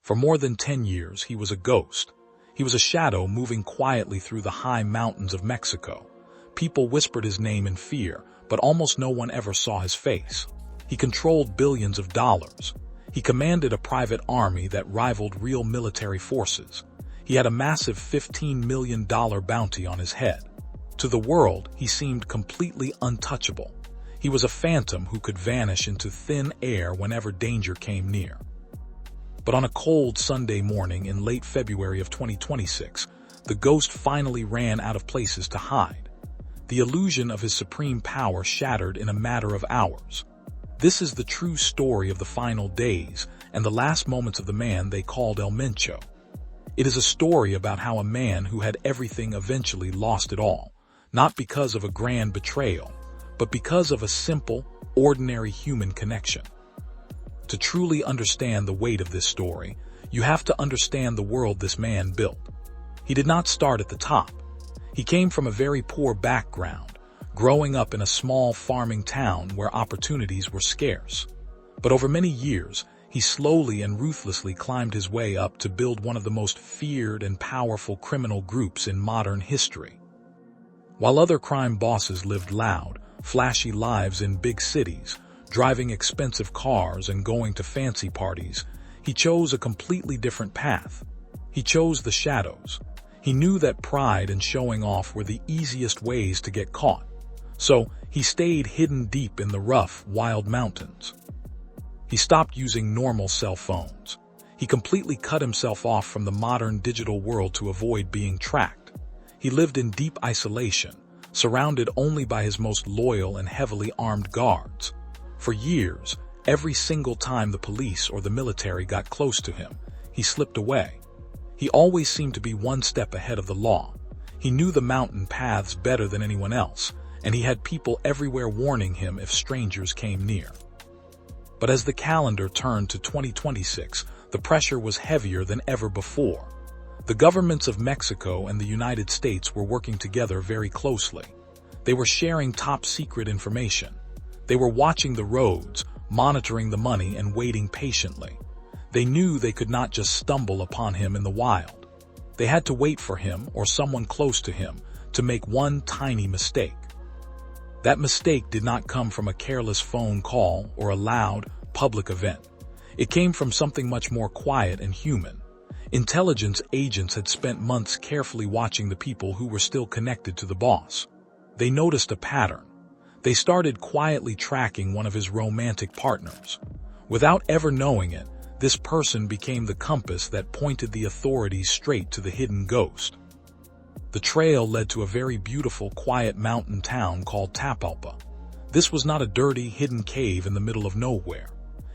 For more than 10 years, he was a ghost. He was a shadow moving quietly through the high mountains of Mexico. People whispered his name in fear, but almost no one ever saw his face. He controlled billions of dollars. He commanded a private army that rivaled real military forces. He had a massive $15 million bounty on his head. To the world, he seemed completely untouchable. He was a phantom who could vanish into thin air whenever danger came near. But on a cold Sunday morning in late February of 2026, the ghost finally ran out of places to hide. The illusion of his supreme power shattered in a matter of hours. This is the true story of the final days and the last moments of the man they called El Mencho. It is a story about how a man who had everything eventually lost it all, not because of a grand betrayal, but because of a simple, ordinary human connection. To truly understand the weight of this story, you have to understand the world this man built. He did not start at the top. He came from a very poor background, growing up in a small farming town where opportunities were scarce. But over many years, he slowly and ruthlessly climbed his way up to build one of the most feared and powerful criminal groups in modern history. While other crime bosses lived loud, flashy lives in big cities, driving expensive cars and going to fancy parties, he chose a completely different path. He chose the shadows. He knew that pride and showing off were the easiest ways to get caught. So he stayed hidden deep in the rough, wild mountains. He stopped using normal cell phones. He completely cut himself off from the modern digital world to avoid being tracked. He lived in deep isolation, surrounded only by his most loyal and heavily armed guards. For years, every single time the police or the military got close to him, he slipped away. He always seemed to be one step ahead of the law. He knew the mountain paths better than anyone else, and he had people everywhere warning him if strangers came near. But as the calendar turned to 2026, the pressure was heavier than ever before. The governments of Mexico and the United States were working together very closely. They were sharing top-secret information. They were watching the roads, monitoring the money, and waiting patiently. They knew they could not just stumble upon him in the wild. They had to wait for him or someone close to him to make one tiny mistake. That mistake did not come from a careless phone call or a loud, public event. It came from something much more quiet and human. Intelligence agents had spent months carefully watching the people who were still connected to the boss. They noticed a pattern. They started quietly tracking one of his romantic partners. Without ever knowing it, this person became the compass that pointed the authorities straight to the hidden ghost. The trail led to a very beautiful, quiet mountain town called Tapalpa. This was not a dirty, hidden cave in the middle of nowhere.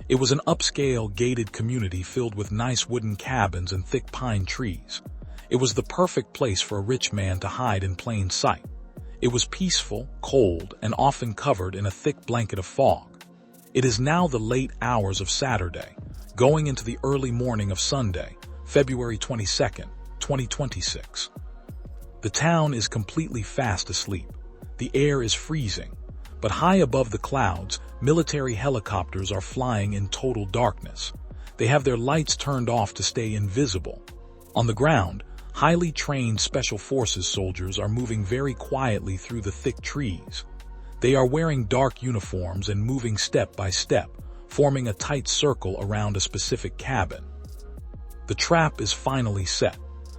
It was an upscale, gated community filled with nice wooden cabins and thick pine trees. It was the perfect place for a rich man to hide in plain sight. It was peaceful, cold, and often covered in a thick blanket of fog. It is now the late hours of Saturday, going into the early morning of Sunday, February 22nd, 2026. The town is completely fast asleep. The air is freezing, but high above the clouds, military helicopters are flying in total darkness. They have their lights turned off to stay invisible. On the ground, highly trained Special Forces soldiers are moving very quietly through the thick trees. They are wearing dark uniforms and moving step by step, forming a tight circle around a specific cabin. The trap is finally set.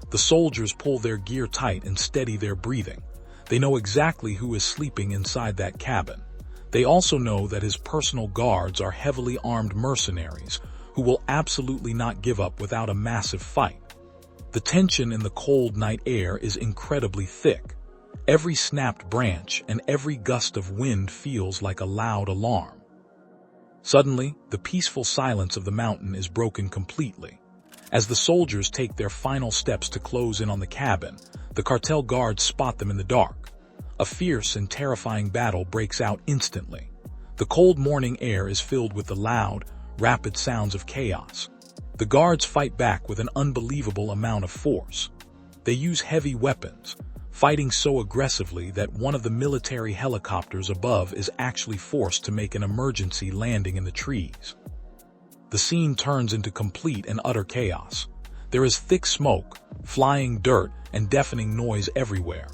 The soldiers pull their gear tight and steady their breathing. They know exactly who is sleeping inside that cabin. They also know that his personal guards are heavily armed mercenaries who will absolutely not give up without a massive fight. The tension in the cold night air is incredibly thick. Every snapped branch and every gust of wind feels like a loud alarm. Suddenly, the peaceful silence of the mountain is broken completely. As the soldiers take their final steps to close in on the cabin, the cartel guards spot them in the dark. A fierce and terrifying battle breaks out instantly. The cold morning air is filled with the loud, rapid sounds of chaos. The guards fight back with an unbelievable amount of force. They use heavy weapons, fighting so aggressively that one of the military helicopters above is actually forced to make an emergency landing in the trees. the scene turns into complete and utter chaos. There is thick smoke, flying dirt, and deafening noise everywhere.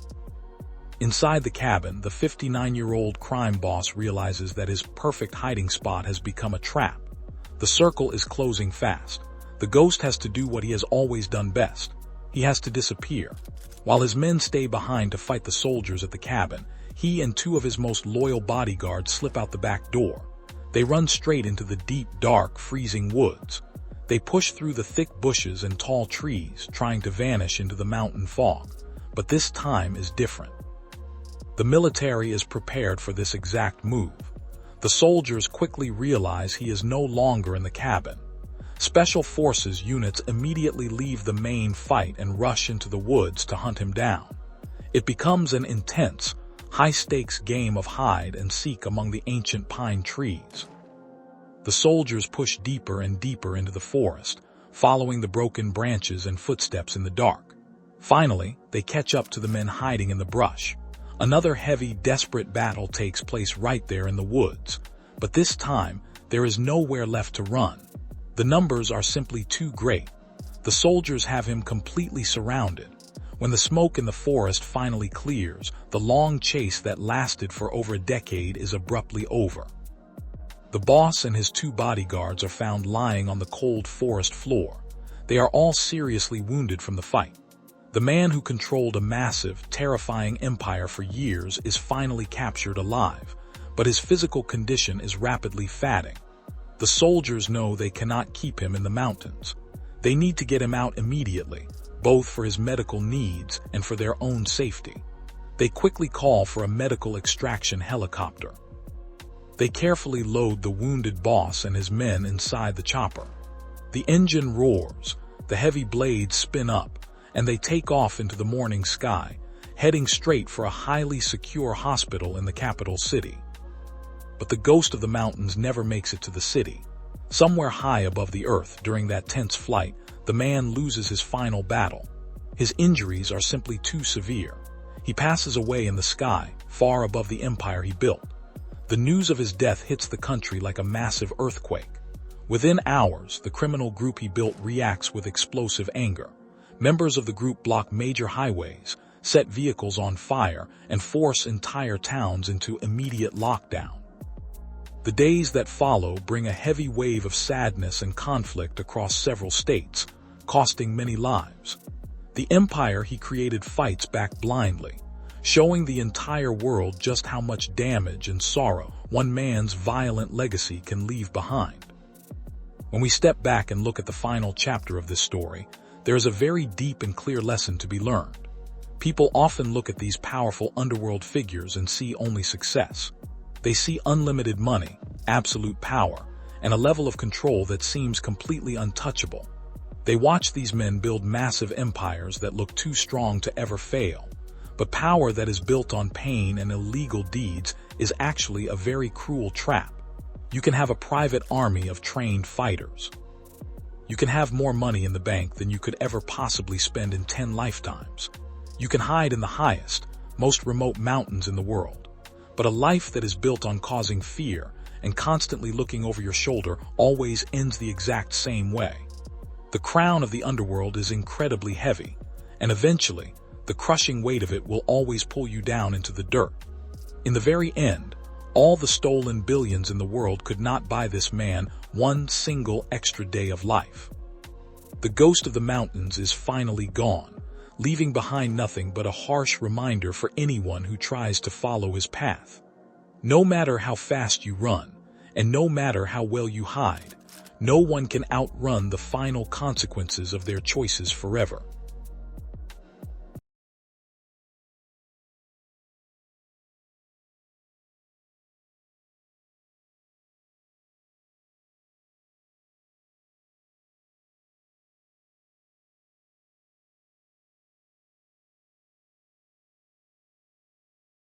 Inside the cabin, the 59-year-old crime boss realizes that his perfect hiding spot has become a trap. The circle is closing fast. The ghost has to do what he has always done best. He has to disappear. While his men stay behind to fight the soldiers at the cabin, he and two of his most loyal bodyguards slip out the back door. They run straight into the deep, dark, freezing woods. They push through the thick bushes and tall trees, trying to vanish into the mountain fog. But this time is different. The military is prepared for this exact move. The soldiers quickly realize he is no longer in the cabin. Special Forces units immediately leave the main fight and rush into the woods to hunt him down. It becomes an intense, high-stakes game of hide and seek among the ancient pine trees. The soldiers push deeper and deeper into the forest, following the broken branches and footsteps in the dark. Finally, they catch up to the men hiding in the brush. Another heavy, desperate battle takes place right there in the woods. But this time, there is nowhere left to run. The numbers are simply too great. The soldiers have him completely surrounded. When the smoke in the forest finally clears, the long chase that lasted for over a decade is abruptly over. The boss and his two bodyguards are found lying on the cold forest floor. They are all seriously wounded from the fight. The man who controlled a massive, terrifying empire for years is finally captured alive, but his physical condition is rapidly fading. The soldiers know they cannot keep him in the mountains. They need to get him out immediately, both for his medical needs and for their own safety. They quickly call for a medical extraction helicopter. They carefully load the wounded boss and his men inside the chopper. The engine roars, the heavy blades spin up, and they take off into the morning sky, heading straight for a highly secure hospital in the capital city. But the ghost of the mountains never makes it to the city. Somewhere high above the earth during that tense flight, the man loses his final battle. His injuries are simply too severe. He passes away in the sky, far above the empire he built. The news of his death hits the country like a massive earthquake. Within hours, the criminal group he built reacts with explosive anger. Members of the group block major highways, set vehicles on fire, and force entire towns into immediate lockdown. The days that follow bring a heavy wave of sadness and conflict across several states, costing many lives. The empire he created fights back blindly, showing the entire world just how much damage and sorrow one man's violent legacy can leave behind. When we step back and look at the final chapter of this story, there is a very deep and clear lesson to be learned. People often look at these powerful underworld figures and see only success. They see unlimited money, absolute power, and a level of control that seems completely untouchable. They watch these men build massive empires that look too strong to ever fail. But power that is built on pain and illegal deeds is actually a very cruel trap. You can have a private army of trained fighters. You can have more money in the bank than you could ever possibly spend in 10 lifetimes. You can hide in the highest, most remote mountains in the world. But a life that is built on causing fear and constantly looking over your shoulder always ends the exact same way. The crown of the underworld is incredibly heavy, and eventually, the crushing weight of it will always pull you down into the dirt. In the very end, all the stolen billions in the world could not buy this man one single extra day of life. The ghost of the mountains is finally gone, leaving behind nothing but a harsh reminder for anyone who tries to follow his path. No matter how fast you run, and no matter how well you hide, no one can outrun the final consequences of their choices forever.